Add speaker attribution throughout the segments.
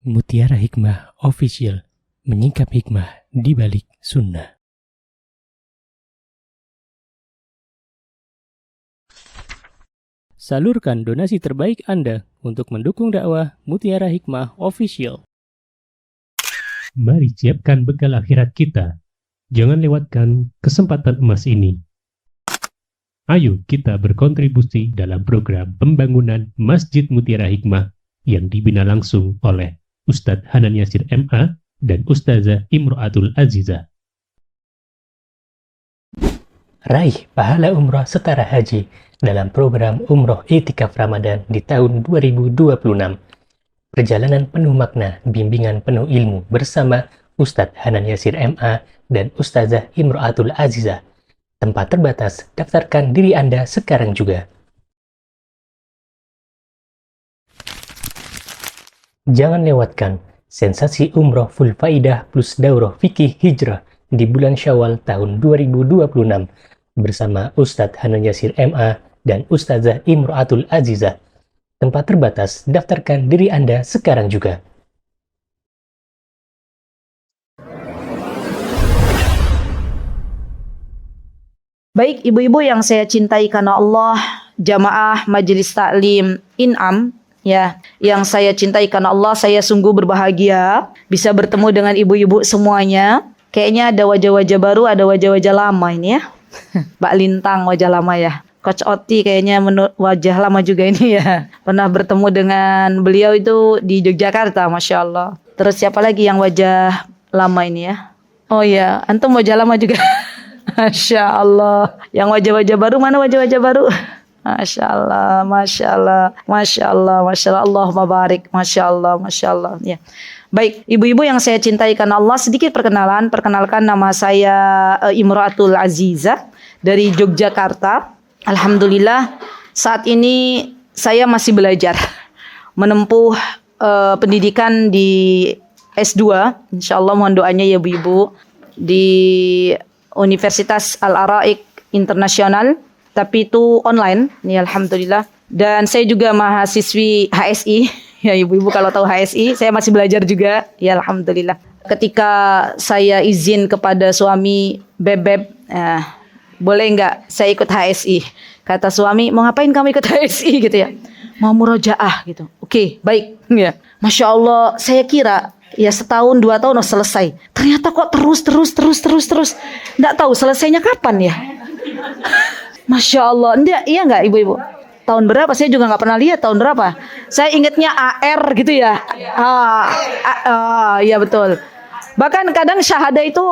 Speaker 1: Mutiara Hikmah Official, menyingkap hikmah di balik sunnah. Salurkan donasi terbaik Anda untuk mendukung dakwah Mutiara Hikmah Official.
Speaker 2: Mari siapkan bekal akhirat kita. Jangan lewatkan kesempatan emas ini. Ayo kita berkontribusi dalam program pembangunan Masjid Mutiara Hikmah yang dibina langsung oleh Ustadz Hanan Yasir MA dan Ustazah Imro'atul Azizah.
Speaker 1: Raih pahala umroh setara haji dalam program Umroh I'tikaf Ramadan di tahun 2026. Perjalanan penuh makna, bimbingan penuh ilmu bersama Ustadz Hanan Yasir MA dan Ustazah Imro'atul Azizah. Tempat terbatas, daftarkan diri Anda sekarang juga. Jangan lewatkan sensasi umroh full faidah plus daurah fikih hijrah di bulan Syawal tahun 2026 bersama Ustadz Hanan Yasir MA dan Ustazah Imro'atul Azizah. Tempat terbatas, daftarkan diri Anda sekarang juga.
Speaker 3: Baik ibu-ibu yang saya cintai karena Allah, jamaah Majelis Taklim In'am, ya, yang saya cintai karena Allah, saya sungguh berbahagia bisa bertemu dengan ibu-ibu semuanya. Kayaknya ada wajah-wajah baru, ada wajah-wajah lama ini ya. Mbak Lintang wajah lama ya. Coach Oti kayaknya wajah lama juga ini ya. Pernah bertemu dengan beliau itu di Yogyakarta, Masya Allah. Terus siapa lagi yang wajah lama ini ya? Oh ya, antum wajah lama juga. Masya Allah. Yang wajah-wajah baru, mana wajah-wajah baru? Masya Allah, Masya Allah, Masya Allah, Masya Allah, Allahumma barik, Masya Allah, Masya Allah. Ya. Baik, ibu-ibu yang saya cintai karena Allah, sedikit perkenalkan nama saya Imro'atul Azizah dari Yogyakarta. Alhamdulillah, saat ini saya masih belajar menempuh pendidikan di S2. Insya Allah mohon doanya ya ibu-ibu, di Universitas Al-Araik Internasional, tapi itu online, ya alhamdulillah. Dan saya juga mahasiswi HSI, ya ibu-ibu kalau tahu HSI, saya masih belajar juga, ya alhamdulillah. Ketika saya izin kepada suami, Beb, boleh nggak saya ikut HSI? Kata suami, mau ngapain kamu ikut HSI gitu ya? Mau murojaah gitu. Oke, baik. Ya. Masya Allah, saya kira ya setahun 2 tahun selesai. Ternyata kok terus. Nggak tahu selesainya kapan ya. Masya Allah, iya nggak ibu-ibu? Tahun berapa? Saya juga nggak pernah lihat tahun berapa. Saya ingatnya AR gitu ya. Iya betul. Bahkan kadang syahadah itu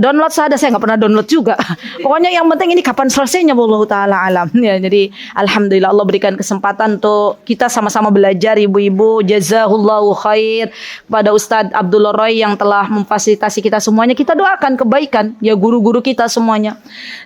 Speaker 3: download syahadah, saya nggak pernah download juga. Pokoknya yang penting ini kapan selesainya, wallahu taala alam. Ya, jadi alhamdulillah Allah berikan kesempatan untuk kita sama-sama belajar ibu-ibu. Jazahullahu khair kepada Ustadz Abdullah Roy yang telah memfasilitasi kita semuanya. Kita doakan kebaikan ya guru-guru kita semuanya.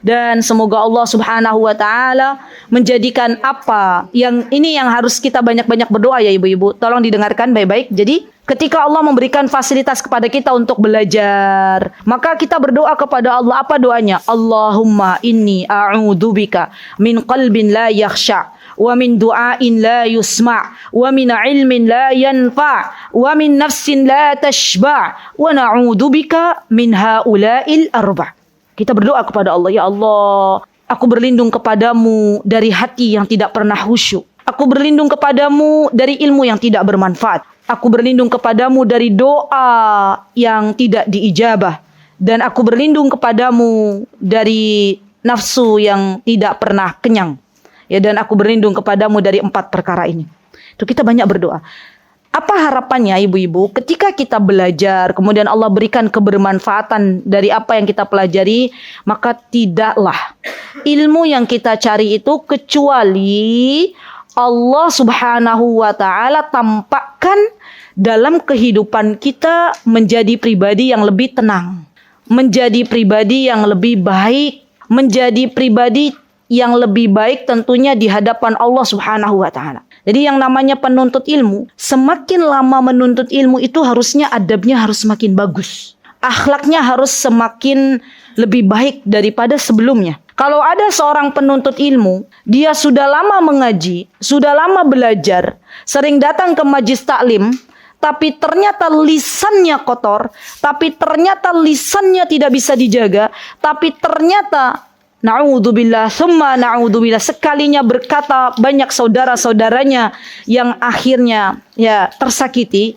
Speaker 3: Dan semoga Allah Subhanahu wa taala menjadikan apa yang ini yang harus kita banyak-banyak berdoa ya ibu-ibu. Tolong didengarkan baik-baik. Jadi ketika Allah memberikan fasilitas kepada kita untuk belajar, maka kita berdoa kepada Allah. Apa doanya? Allahumma inni a'udzubika min qalbin la yakhsha, wa min du'ain la yusma', wa min ilmin la yanfa', wa min nafsin la tashba', wa na'udzubika min haula'il arba'. Kita berdoa kepada Allah, ya Allah, aku berlindung kepadamu dari hati yang tidak pernah khusyuk. Aku berlindung kepadamu dari ilmu yang tidak bermanfaat. Aku berlindung kepadamu dari doa yang tidak diijabah. Dan aku berlindung kepadamu dari nafsu yang tidak pernah kenyang. Ya, dan aku berlindung kepadamu dari 4 perkara ini. Itu kita banyak berdoa. Apa harapannya ibu-ibu? Ketika kita belajar, kemudian Allah berikan kebermanfaatan dari apa yang kita pelajari, maka tidaklah ilmu yang kita cari itu kecuali Allah Subhanahu wa ta'ala tampakkan dalam kehidupan kita menjadi pribadi yang lebih tenang, menjadi pribadi yang lebih baik, menjadi pribadi yang lebih baik tentunya di hadapan Allah Subhanahu wa ta'ala. Jadi yang namanya penuntut ilmu, semakin lama menuntut ilmu itu harusnya adabnya harus semakin bagus. Akhlaknya harus semakin lebih baik daripada sebelumnya. Kalau ada seorang penuntut ilmu, dia sudah lama mengaji, sudah lama belajar, sering datang ke majlis taklim, tapi ternyata lisannya kotor, tapi ternyata lisannya tidak bisa dijaga, tapi ternyata na'udzubillah, summa na'udzubillah, sekalinya berkata banyak saudara-saudaranya yang akhirnya ya tersakiti,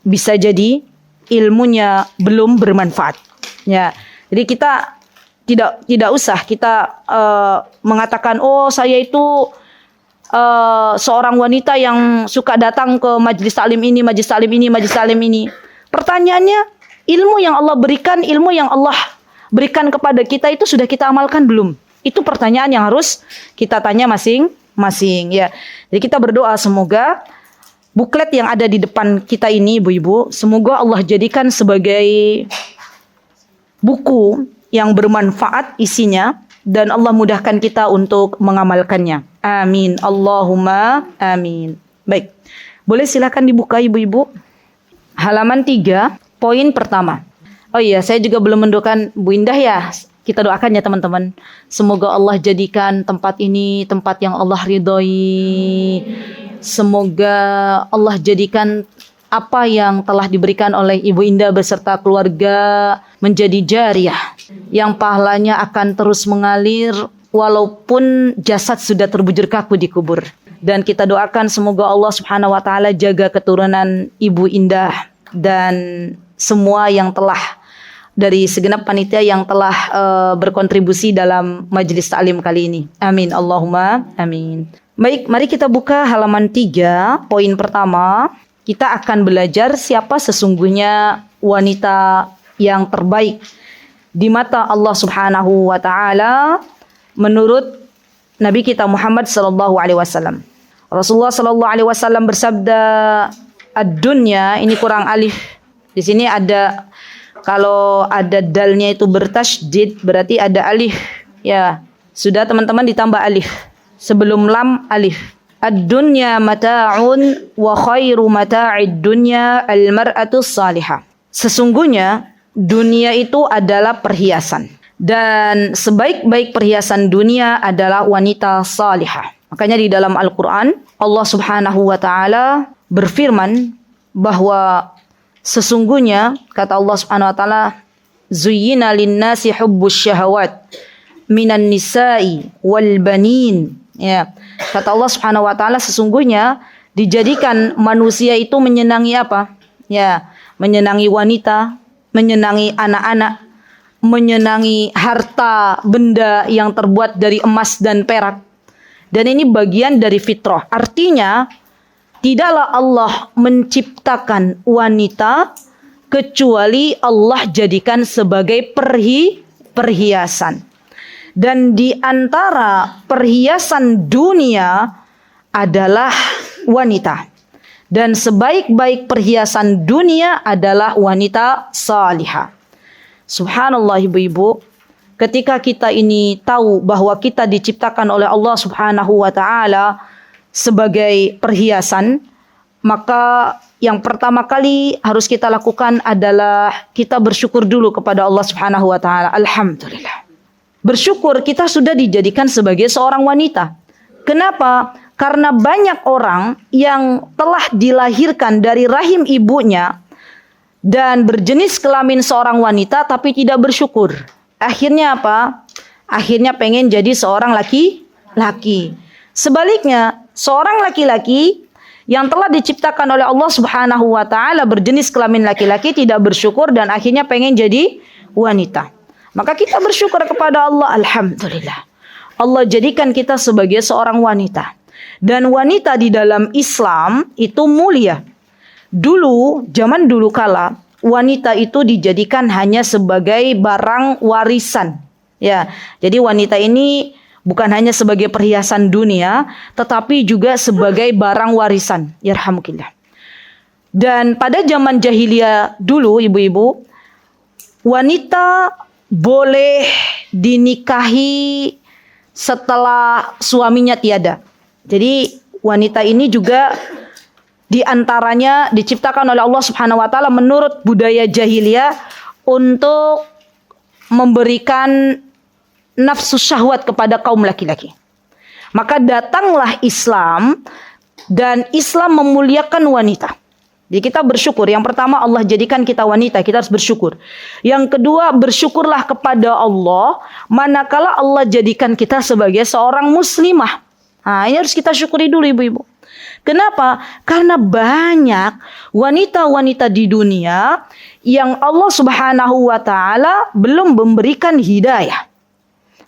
Speaker 3: bisa jadi ilmunya belum bermanfaat. Ya, jadi kita tidak usah kita mengatakan, oh saya itu seorang wanita yang suka datang ke majelis taklim ini, majelis taklim ini, majelis taklim ini. Pertanyaannya, ilmu yang Allah berikan, ilmu yang Allah berikan kepada kita itu sudah kita amalkan belum? Itu pertanyaan yang harus kita tanya masing-masing. Ya, jadi kita berdoa semoga buklet yang ada di depan kita ini, ibu-ibu, semoga Allah jadikan sebagai buku yang bermanfaat isinya, dan Allah mudahkan kita untuk mengamalkannya. Amin. Allahumma amin. Baik. Boleh silakan dibuka ibu-ibu. Halaman 3, poin pertama. Oh iya, saya juga belum mendoakan Bu Indah ya. Kita doakan ya teman-teman. Semoga Allah jadikan tempat ini tempat yang Allah ridhoi. Semoga Allah jadikan apa yang telah diberikan oleh Ibu Indah beserta keluarga menjadi jariah yang pahalanya akan terus mengalir walaupun jasad sudah terbujur kaku di kubur. Dan kita doakan semoga Allah Subhanahu wa taala jaga keturunan Ibu Indah dan semua yang telah dari segenap panitia yang telah berkontribusi dalam majelis taklim kali ini. Amin. Allahumma amin. Baik, mari kita buka halaman 3, poin pertama. Kita akan belajar siapa sesungguhnya wanita yang terbaik di mata Allah Subhanahu wa taala menurut Nabi kita Muhammad sallallahu alaihi wasallam. Rasulullah sallallahu alaihi wasallam bersabda, ad-dunya, ini kurang alif. Di sini ada, kalau ada dalnya itu bertasydid berarti ada alif. Ya, sudah teman-teman ditambah alif. Sebelum lam alif. Ad-dunya mata'un wa khairu mata'id dunya al-mar'atu salihah. Sesungguhnya dunia itu adalah perhiasan, dan sebaik-baik perhiasan dunia adalah wanita salihah. Makanya di dalam Al-Quran Allah Subhanahu wa taala berfirman bahwa sesungguhnya kata Allah Subhanahu wa taala, zuyyina lin-nasi hubbus syahawat minan nisa'i wal banin. Ya, kata Allah Subhanahu wa taala sesungguhnya dijadikan manusia itu menyenangi apa? Ya, menyenangi wanita, menyenangi anak-anak, menyenangi harta benda yang terbuat dari emas dan perak. Dan ini bagian dari fitrah. Artinya, tidaklah Allah menciptakan wanita kecuali Allah jadikan sebagai perhiasan. Dan di antara perhiasan dunia adalah wanita. Dan sebaik-baik perhiasan dunia adalah wanita salihah. Subhanallah ibu-ibu, ketika kita ini tahu bahwa kita diciptakan oleh Allah Subhanahu wa taala sebagai perhiasan, maka yang pertama kali harus kita lakukan adalah kita bersyukur dulu kepada Allah Subhanahu wa taala. Alhamdulillah. Bersyukur kita sudah dijadikan sebagai seorang wanita. Kenapa? Karena banyak orang yang telah dilahirkan dari rahim ibunya dan berjenis kelamin seorang wanita tapi tidak bersyukur. Akhirnya apa? Akhirnya pengen jadi seorang laki-laki. Sebaliknya, seorang laki-laki yang telah diciptakan oleh Allah Subhanahu wa taala berjenis kelamin laki-laki tidak bersyukur dan akhirnya pengen jadi wanita. Maka kita bersyukur kepada Allah. Alhamdulillah, Allah jadikan kita sebagai seorang wanita. Dan wanita di dalam Islam itu mulia. Dulu, zaman dulu kala, wanita itu dijadikan hanya sebagai barang warisan. Ya, jadi wanita ini bukan hanya sebagai perhiasan dunia, tetapi juga sebagai barang warisan. Yarhamukillah. Dan pada zaman jahiliyah dulu, ibu-ibu, wanita boleh dinikahi setelah suaminya tiada. Jadi wanita ini juga diantaranya diciptakan oleh Allah Subhanahu wa taala menurut budaya jahiliyah untuk memberikan nafsu syahwat kepada kaum laki-laki. Maka datanglah Islam dan Islam memuliakan wanita. Jadi kita bersyukur. Yang pertama, Allah jadikan kita wanita, kita harus bersyukur. Yang kedua, bersyukurlah kepada Allah manakala Allah jadikan kita sebagai seorang muslimah. Nah, ini harus kita syukuri dulu ibu-ibu. Kenapa? Karena banyak wanita-wanita di dunia yang Allah Subhanahu wa taala belum memberikan hidayah.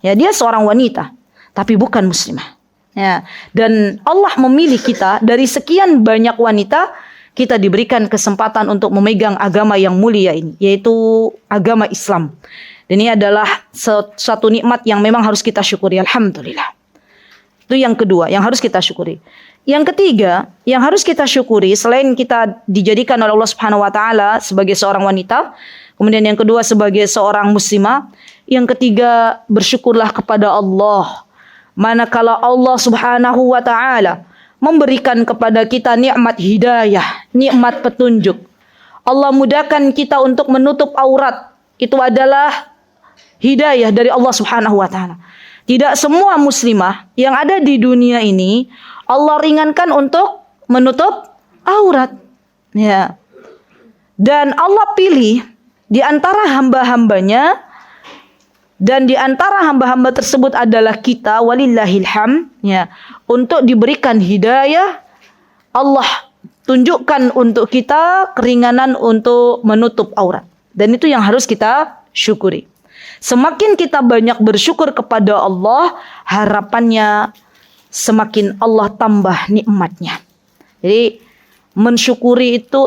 Speaker 3: Ya, dia seorang wanita, tapi bukan muslimah. Ya, dan Allah memilih kita dari sekian banyak wanita, kita diberikan kesempatan untuk memegang agama yang mulia ini, yaitu agama Islam. Dan ini adalah suatu nikmat yang memang harus kita syukuri. Alhamdulillah. Itu yang kedua, yang harus kita syukuri. Yang ketiga, yang harus kita syukuri selain kita dijadikan oleh Allah Subhanahu wa taala sebagai seorang wanita, kemudian yang kedua sebagai seorang muslimah, yang ketiga bersyukurlah kepada Allah manakala Allah Subhanahu wa taala memberikan kepada kita nikmat hidayah, nikmat petunjuk. Allah mudahkan kita untuk menutup aurat. Itu adalah hidayah dari Allah Subhanahu wa taala. Tidak semua muslimah yang ada di dunia ini Allah ringankan untuk menutup aurat. Ya. Dan Allah pilih di antara hamba-hambanya, dan di antara hamba-hamba tersebut adalah kita, walillahil hamd, ya, untuk diberikan hidayah. Allah tunjukkan untuk kita keringanan untuk menutup aurat. Dan itu yang harus kita syukuri. Semakin kita banyak bersyukur kepada Allah, harapannya semakin Allah tambah nikmatnya. Jadi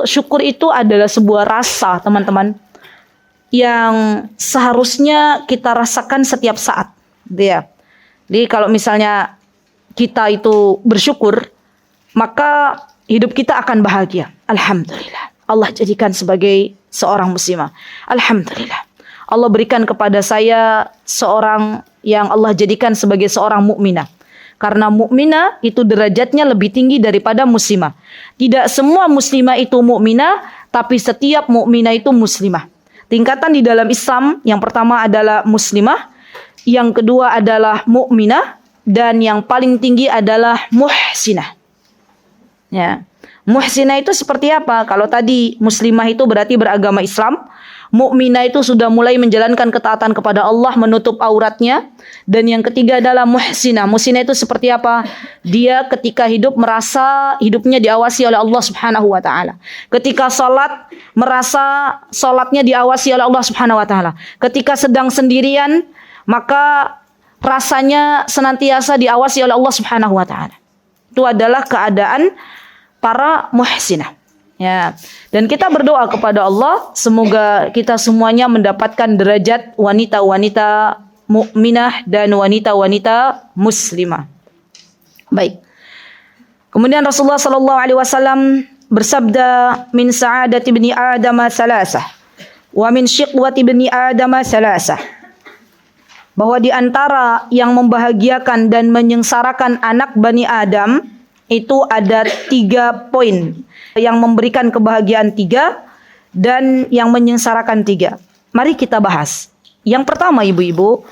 Speaker 3: syukur itu adalah sebuah rasa, teman-teman, yang seharusnya kita rasakan setiap saat. Ya. Jadi kalau misalnya kita itu bersyukur, maka hidup kita akan bahagia. Alhamdulillah. Allah jadikan sebagai seorang muslimah. Alhamdulillah. Allah berikan kepada saya seorang yang Allah jadikan sebagai seorang mukminah. Karena mukminah itu derajatnya lebih tinggi daripada muslimah. Tidak semua muslimah itu mukminah, tapi setiap mukminah itu muslimah. Tingkatan di dalam Islam, yang pertama adalah muslimah, yang kedua adalah mukminah, dan yang paling tinggi adalah muhsinah. Ya. Muhsinah itu seperti apa? Kalau tadi muslimah itu berarti beragama Islam, mukminah itu sudah mulai menjalankan ketaatan kepada Allah, menutup auratnya. Dan yang ketiga adalah muhsinah. Muhsinah itu seperti apa? Dia ketika hidup merasa hidupnya diawasi oleh Allah Subhanahu wa taala. Ketika salat merasa salatnya diawasi oleh Allah Subhanahu wa taala. Ketika sedang sendirian maka rasanya senantiasa diawasi oleh Allah Subhanahu wa taala. Itu adalah keadaan para muhsinah. Ya, dan kita berdoa kepada Allah semoga kita semuanya mendapatkan derajat wanita-wanita mukminah dan wanita-wanita muslimah. Baik. Kemudian Rasulullah sallallahu alaihi wasallam bersabda, min sa'adati ibni Adam salasah wa min syiqwati ibni Adam salasah. Bahwa di antara yang membahagiakan dan menyengsarakan anak Bani Adam itu ada 3 poin. Yang memberikan kebahagiaan 3 dan yang menyengsarakan 3. Mari kita bahas. Yang pertama ibu-ibu,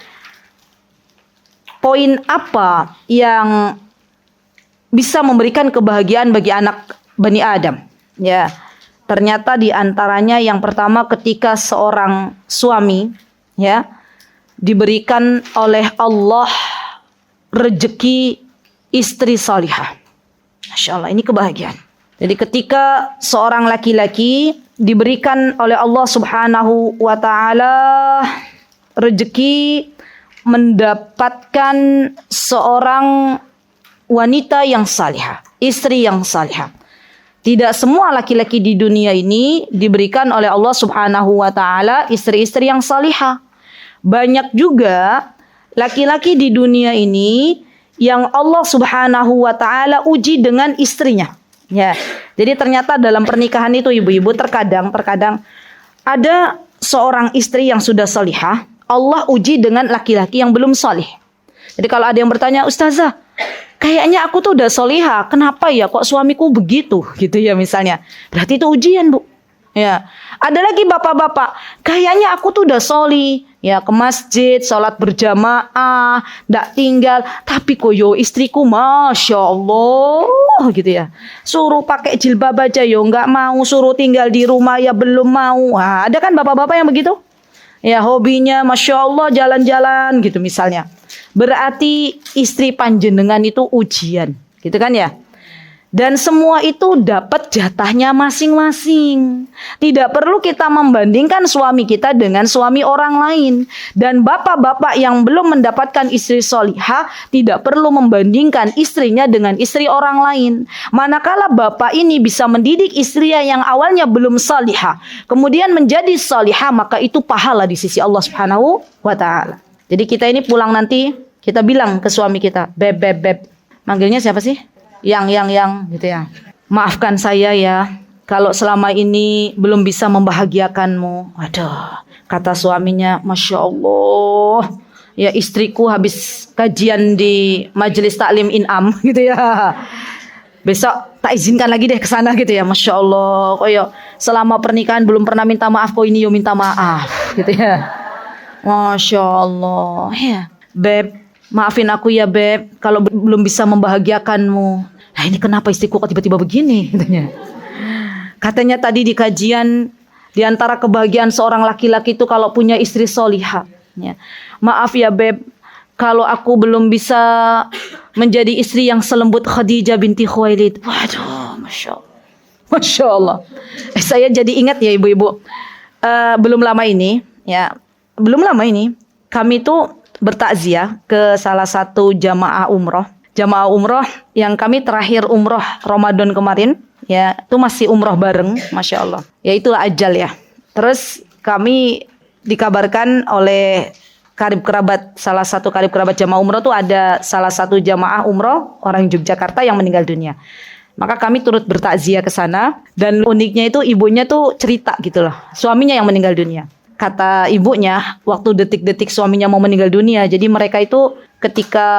Speaker 3: poin apa yang bisa memberikan kebahagiaan bagi anak Bani Adam? Ya, ternyata di antaranya yang pertama ketika seorang suami ya diberikan oleh Allah rezeki istri salihah. Masya Allah, ini kebahagiaan. Jadi ketika seorang laki-laki diberikan oleh Allah Subhanahu wa taala rezeki mendapatkan seorang wanita yang salihah, istri yang salihah. Tidak semua laki-laki di dunia ini diberikan oleh Allah Subhanahu wa taala istri-istri yang salihah. Banyak juga laki-laki di dunia ini yang Allah Subhanahu wa taala uji dengan istrinya. Ya. Jadi ternyata dalam pernikahan itu ibu-ibu terkadang ada seorang istri yang sudah salihah, Allah uji dengan laki-laki yang belum salih. Jadi kalau ada yang bertanya, "Ustazah, kayaknya aku tuh udah salihah, kenapa ya kok suamiku begitu?" gitu ya misalnya. Berarti itu ujian, Bu. Ya, ada lagi bapak-bapak, kayaknya aku tuh udah soli, ya ke masjid, sholat berjamaah, ndak tinggal, tapi koyo istriku, masya Allah, gitu ya. Suruh pakai jilbab aja, yo nggak mau, suruh tinggal di rumah ya belum mau. Nah, ada kan bapak-bapak yang begitu? Ya hobinya, masya Allah jalan-jalan gitu misalnya. Berarti istri panjenengan itu ujian, gitu kan ya? Dan semua itu dapat jatahnya masing-masing. Tidak perlu kita membandingkan suami kita dengan suami orang lain. Dan bapak-bapak yang belum mendapatkan istri solihah tidak perlu membandingkan istrinya dengan istri orang lain. Manakala bapak ini bisa mendidik istrinya yang awalnya belum solihah, kemudian menjadi solihah, maka itu pahala di sisi Allah Subhanahu wa Ta'ala. Jadi kita ini pulang nanti, kita bilang ke suami kita, beb, beb, beb. Manggilnya siapa sih? Yang gitu ya. Maafkan saya ya kalau selama ini belum bisa membahagiakanmu. Waduh, kata suaminya, masya Allah, ya istriku habis kajian di majelis taklim inam gitu ya. Besok tak izinkan lagi deh ke sana gitu ya. Masya Allah, koyo selama pernikahan belum pernah minta maaf, kok ini yo minta maaf gitu ya. Masya Allah ya. Beb, maafin aku ya Beb kalau belum bisa membahagiakanmu. Nah ini kenapa istriku kok tiba-tiba begini? Katanya tadi di kajian, di antara kebahagiaan seorang laki-laki itu kalau punya istri solihah. Ya. Maaf ya Beb, kalau aku belum bisa menjadi istri yang selembut Khadijah binti Khuwailid. Waduh, Masya Allah. Masya Allah. Saya jadi ingat ya ibu-ibu. Belum lama ini kami tuh bertakziah ke salah satu jamaah umroh. Jamaah umroh yang kami terakhir umroh Ramadan kemarin, ya itu masih umroh bareng, masya Allah. Ya itulah ajal ya. Terus kami dikabarkan oleh salah satu karib kerabat jamaah umroh tuh ada salah satu jamaah umroh orang Yogyakarta yang meninggal dunia. Maka kami turut bertakziah ke sana dan uniknya itu ibunya tuh cerita gitu loh, suaminya yang meninggal dunia. Kata ibunya, waktu detik-detik suaminya mau meninggal dunia, jadi mereka itu ketika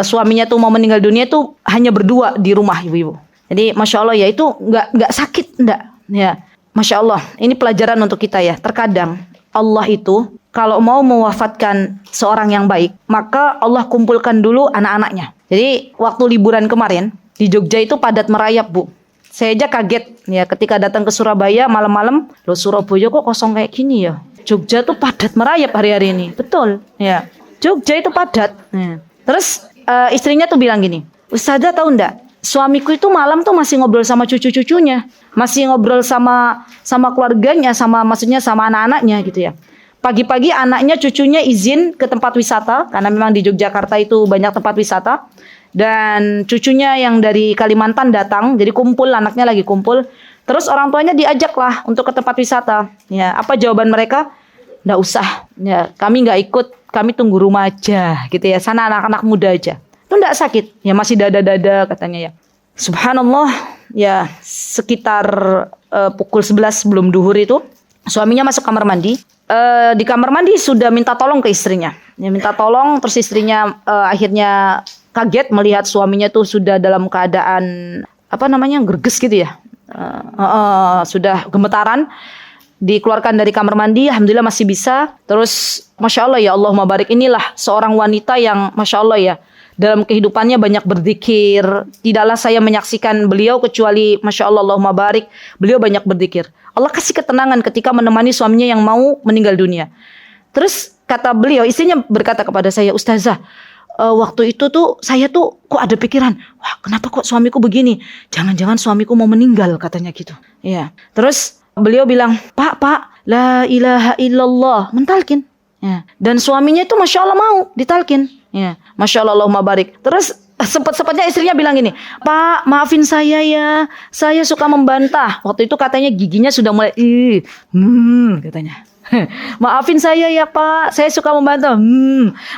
Speaker 3: suaminya tuh mau meninggal dunia tuh hanya berdua di rumah ibu-ibu. Jadi masya Allah ya itu nggak sakit enggak ya. Masya Allah ini pelajaran untuk kita ya. Terkadang Allah itu kalau mau mewafatkan seorang yang baik, maka Allah kumpulkan dulu anak-anaknya. Jadi waktu liburan kemarin di Jogja itu padat merayap Bu. Saya aja kaget ya ketika datang ke Surabaya malam-malam, loh Surabaya kok kosong kayak gini ya. Jogja tuh padat merayap hari-hari ini. Betul ya. Jogja itu padat. Ya. Terus istrinya tuh bilang gini, Ustazah tahu enggak? Suamiku itu malam tuh masih ngobrol sama cucu-cucunya, masih ngobrol sama keluarganya, maksudnya sama anak-anaknya gitu ya. Pagi-pagi anaknya cucunya izin ke tempat wisata karena memang di Yogyakarta itu banyak tempat wisata. Dan cucunya yang dari Kalimantan datang, jadi kumpul, anaknya lagi kumpul. Terus orang tuanya diajaklah untuk ke tempat wisata. Ya, apa jawaban mereka? Nggak usah. Ya, kami nggak ikut. Kami tunggu rumah aja, gitu ya. Sana anak-anak muda aja. Itu nggak sakit. Ya masih dada-dada katanya ya. Subhanallah. Ya sekitar pukul 11 sebelum duhur itu, suaminya masuk kamar mandi. Di kamar mandi sudah minta tolong ke istrinya. Ya, minta tolong. Terus istrinya akhirnya kaget melihat suaminya tuh sudah dalam keadaan gerges gitu ya. Sudah gemetaran. Dikeluarkan dari kamar mandi, alhamdulillah masih bisa. Terus masya Allah ya Allahumma barik, inilah seorang wanita yang masya Allah ya dalam kehidupannya banyak berzikir. Tidaklah saya menyaksikan beliau kecuali masya Allah Allahumma barik, beliau banyak berzikir. Allah kasih ketenangan ketika menemani suaminya yang mau meninggal dunia. Terus kata beliau, istrinya berkata kepada saya, Ustazah, waktu itu tuh saya tuh kok ada pikiran, wah kenapa kok suamiku begini? Jangan-jangan suamiku mau meninggal katanya gitu. Ya. Terus beliau bilang, Pak, la ilaha illallah, mentalkin. Ya. Dan suaminya itu masya Allah mau ditalkin. Ya. Masya Allah Allahumma barik. Terus sempat-sempatnya istrinya bilang gini, Pak maafin saya ya, saya suka membantah. Waktu itu katanya giginya sudah mulai, katanya. Maafin saya ya Pak, saya suka membantah.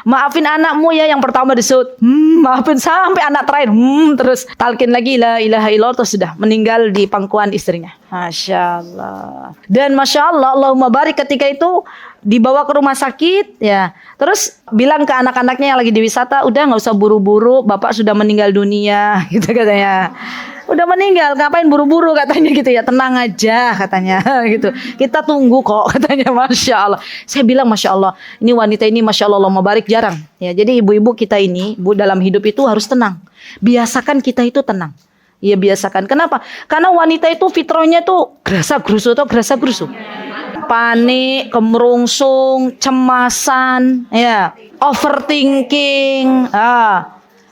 Speaker 3: Maafin anakmu ya yang pertama disebut. Maafin sampai anak terakhir. Terus talkin lagi la ilaha illallah, terus sudah meninggal di pangkuan istrinya. Masya Allah. Dan masya Allah Allahumma barik ketika itu dibawa ke rumah sakit ya. Terus bilang ke anak-anaknya yang lagi di wisata, udah nggak usah buru-buru, bapak sudah meninggal dunia gitu katanya. Udah meninggal, ngapain buru-buru katanya gitu ya. Tenang aja katanya gitu. Kita tunggu kok katanya. Masya Allah. Saya bilang Masya Allah. Ini wanita ini Masya Allah Allahumma barik jarang. Ya, jadi ibu-ibu kita ini, bu dalam hidup itu harus tenang. Biasakan kita itu tenang. Ya biasakan. Kenapa? Karena wanita itu fitrahnya tuh gerasa-gerusu atau gerasa-gerusu. Panik, kemerungsung, cemasan, ya, overthinking.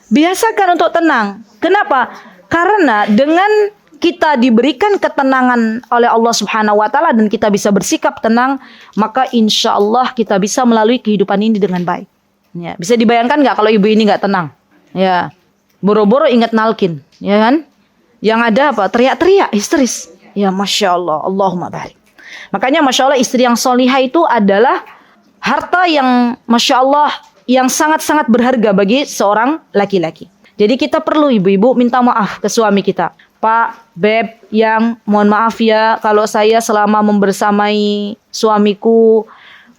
Speaker 3: Biasakan untuk tenang. Kenapa? Karena dengan kita diberikan ketenangan oleh Allah Subhanahu wa taala dan kita bisa bersikap tenang, maka insya Allah kita bisa melalui kehidupan ini dengan baik. Ya, bisa dibayangkan nggak kalau ibu ini nggak tenang? Ya, boro-boro ingat nalkin, ya kan? Yang ada apa? Teriak-teriak, histeris. Ya, Masya Allah, Allahumma barik. Makanya Masya Allah istri yang solihah itu adalah harta yang Masya Allah yang sangat-sangat berharga bagi seorang laki-laki. Jadi kita perlu ibu-ibu minta maaf ke suami kita. Pak, Beb, yang mohon maaf ya kalau saya selama membersamai suamiku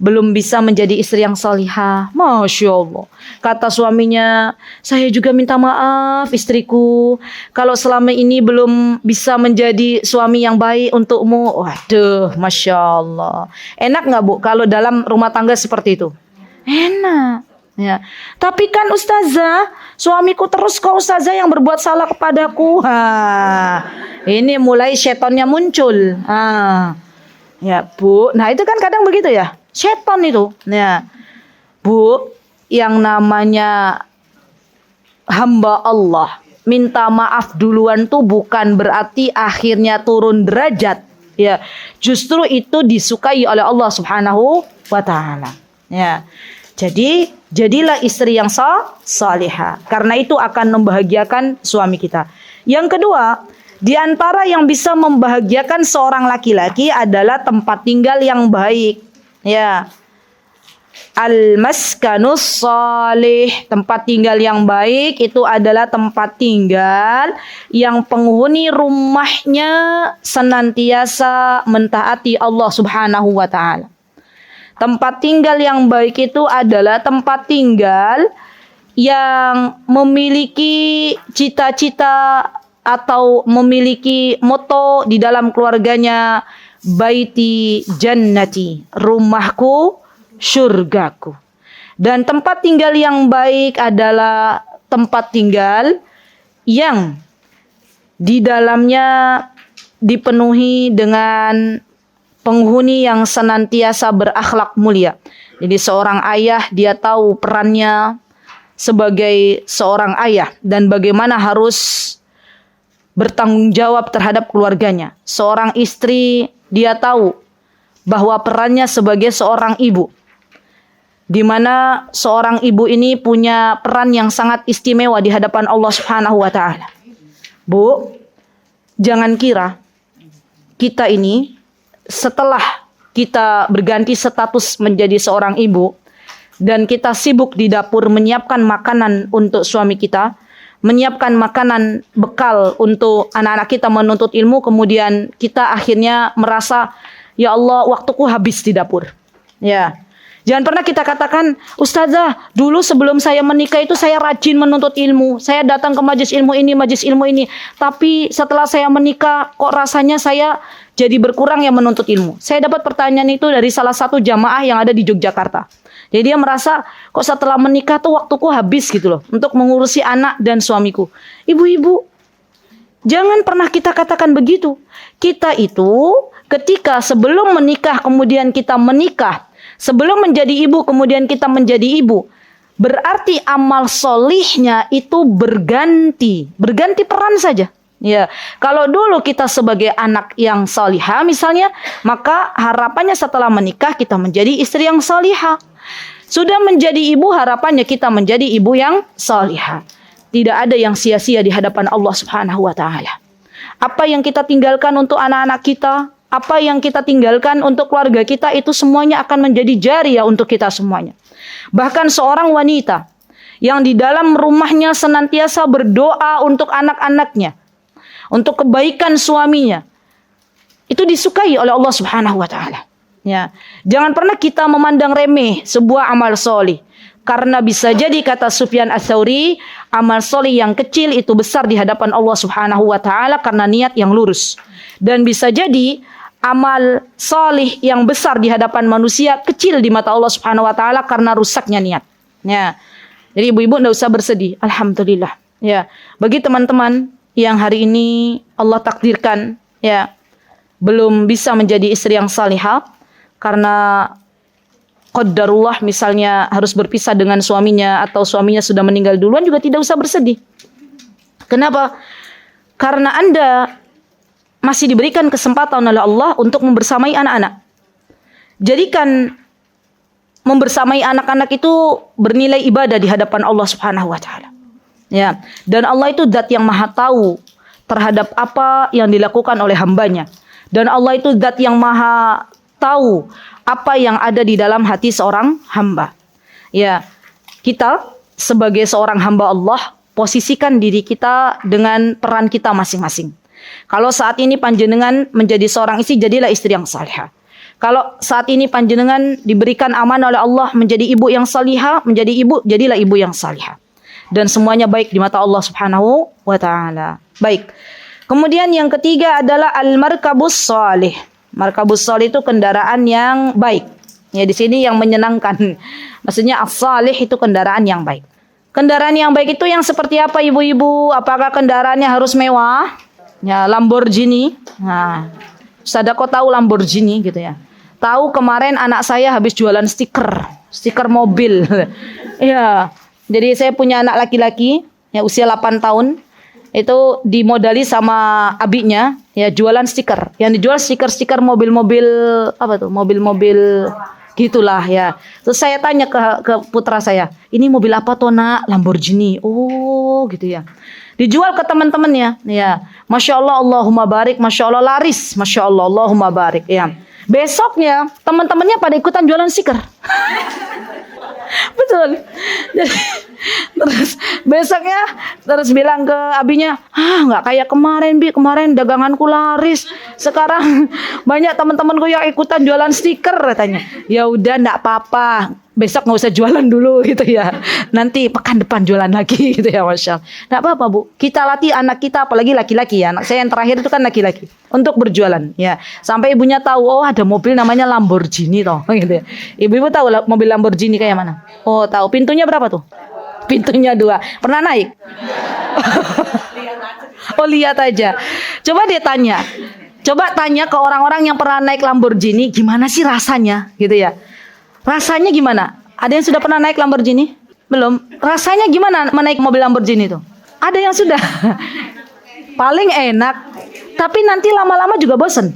Speaker 3: belum bisa menjadi istri yang salihah. Masya Allah. Kata suaminya, saya juga minta maaf istriku kalau selama ini belum bisa menjadi suami yang baik untukmu. Waduh, Masya Allah. Enak gak Bu kalau dalam rumah tangga seperti itu? Enak. Ya. Tapi kan ustazah, suamiku terus kok ustazah yang berbuat salah kepadaku. Ini mulai setannya muncul. Ya Bu, nah itu kan kadang begitu ya. Setan itu. Ya. Bu, yang namanya hamba Allah minta maaf duluan tuh bukan berarti akhirnya turun derajat. Ya, justru itu disukai oleh Allah Subhanahu wa taala. Ya. Jadi, jadilah istri yang salihah. Karena itu akan membahagiakan suami kita. Yang kedua, di antara yang bisa membahagiakan seorang laki-laki adalah tempat tinggal yang baik. Ya. Al-maskanus salih, tempat tinggal yang baik itu adalah tempat tinggal yang penghuni rumahnya senantiasa mentaati Allah Subhanahu wa taala. Tempat tinggal yang baik itu adalah tempat tinggal yang memiliki cita-cita atau memiliki moto di dalam keluarganya, baiti jannati, rumahku syurgaku. Dan tempat tinggal yang baik adalah tempat tinggal yang di dalamnya dipenuhi dengan penghuni yang senantiasa berakhlak mulia. Jadi seorang ayah dia tahu perannya sebagai seorang ayah dan bagaimana harus bertanggung jawab terhadap keluarganya. Seorang istri dia tahu bahwa perannya sebagai seorang ibu. Di mana seorang ibu ini punya peran yang sangat istimewa di hadapan Allah Subhanahu wa taala. Bu, jangan kira kita ini setelah kita berganti status menjadi seorang ibu dan kita sibuk di dapur menyiapkan makanan untuk suami kita, menyiapkan makanan bekal untuk anak-anak kita menuntut ilmu, kemudian kita akhirnya merasa, ya Allah, waktuku habis di dapur. Ya. Jangan pernah kita katakan, Ustazah, dulu sebelum saya menikah itu saya rajin menuntut ilmu. Saya datang ke majelis ilmu ini. Tapi setelah saya menikah, kok rasanya saya jadi berkurang yang menuntut ilmu. Saya dapat pertanyaan itu dari salah satu jamaah yang ada di Yogyakarta. Jadi dia merasa, kok setelah menikah tuh waktuku habis gitu loh. Untuk mengurusi anak dan suamiku. Ibu-ibu, jangan pernah kita katakan begitu. Kita itu ketika sebelum menikah kemudian kita menikah, sebelum menjadi ibu kemudian kita menjadi ibu, berarti amal solihnya itu berganti peran saja. Ya, kalau dulu kita sebagai anak yang salihah misalnya, maka harapannya setelah menikah kita menjadi istri yang salihah. Sudah menjadi ibu, harapannya kita menjadi ibu yang salihah. Tidak ada yang sia-sia di hadapan Allah Subhanahu wa taala. Apa yang kita tinggalkan untuk anak-anak kita, apa yang kita tinggalkan untuk keluarga kita, itu semuanya akan menjadi jariah untuk kita semuanya. Bahkan seorang wanita yang di dalam rumahnya senantiasa berdoa untuk anak-anaknya, untuk kebaikan suaminya, itu disukai oleh Allah Subhanahu wa taala. Ya. Jangan pernah kita memandang remeh sebuah amal solih. Karena bisa jadi kata Sufyan Ats-Tsauri, amal soleh yang kecil itu besar di hadapan Allah Subhanahu wa taala karena niat yang lurus. Dan bisa jadi amal soleh yang besar di hadapan manusia kecil di mata Allah Subhanahu wa taala karena rusaknya niat. Ya. Jadi ibu-ibu enggak usah bersedih. Alhamdulillah. Ya. Bagi teman-teman yang hari ini Allah takdirkan ya belum bisa menjadi istri yang salihah karena qadarullah misalnya harus berpisah dengan suaminya atau suaminya sudah meninggal duluan, juga tidak usah bersedih. Kenapa? Karena Anda masih diberikan kesempatan oleh Allah untuk membersamai anak-anak. Jadikan membersamai anak-anak itu bernilai ibadah di hadapan Allah Subhanahu wa taala. Ya, dan Allah itu zat yang Maha tahu terhadap apa yang dilakukan oleh hambanya. Dan Allah itu zat yang Maha tahu apa yang ada di dalam hati seorang hamba. Ya, kita sebagai seorang hamba Allah, posisikan diri kita dengan peran kita masing-masing. Kalau saat ini panjenengan menjadi seorang istri, jadilah istri yang salihah. Kalau saat ini panjenengan diberikan amanah oleh Allah menjadi ibu yang salihah, menjadi ibu, jadilah ibu yang salihah. Dan semuanya baik di mata Allah Subhanahu wa taala. Baik. Kemudian yang ketiga adalah al-markabus shalih. Markabus shalih itu kendaraan yang baik. Ya, di sini yang menyenangkan. Maksudnya as-shalih itu kendaraan yang baik. Kendaraan yang baik itu yang seperti apa ibu-ibu? Apakah kendaraannya harus mewah? Ya, Lamborghini. Nah, Sadako tahu Lamborghini gitu ya. Tahu kemarin anak saya habis jualan stiker mobil. Ya, jadi saya punya anak laki-laki ya usia 8 tahun. Itu dimodali sama abinya ya jualan stiker. Yang dijual stiker-stiker mobil-mobil apa tuh? Mobil-mobil gitulah ya. Terus saya tanya ke putra saya, "Ini mobil apa tuh, Nak?" "Lamborghini." "Oh, gitu ya." Dijual ke teman-temannya ya. Masya Allah, Allahumma barik, Masya Allah laris, Masya Allah, Allahumma barik ya. Besoknya teman-temannya pada ikutan jualan stiker. Betul. Jadi, terus besoknya terus bilang ke abinya, nggak kayak kemarin Bi, kemarin daganganku laris, sekarang banyak teman-temanku yang ikutan jualan stiker katanya. Ya udah nggak apa-apa, besok nggak usah jualan dulu gitu ya, nanti pekan depan jualan lagi gitu ya. Masya Allah, nggak apa-apa Bu, kita latih anak kita, apalagi laki-laki ya. Anak saya yang terakhir itu kan laki-laki, untuk berjualan ya, sampai ibunya tahu, oh ada mobil namanya Lamborghini toh gitu ya. Ibu-ibu tahu mobil Lamborghini kayak mana? Oh tahu. Pintunya berapa tuh? Pintunya 2. Pernah naik? Oh lihat aja. Coba dia tanya. Coba tanya ke orang-orang yang pernah naik Lamborghini, gimana sih rasanya gitu ya. Rasanya gimana? Ada yang sudah pernah naik Lamborghini? Belum. Rasanya gimana menaik mobil Lamborghini itu? Ada yang sudah. Paling enak. Tapi nanti lama-lama juga bosen.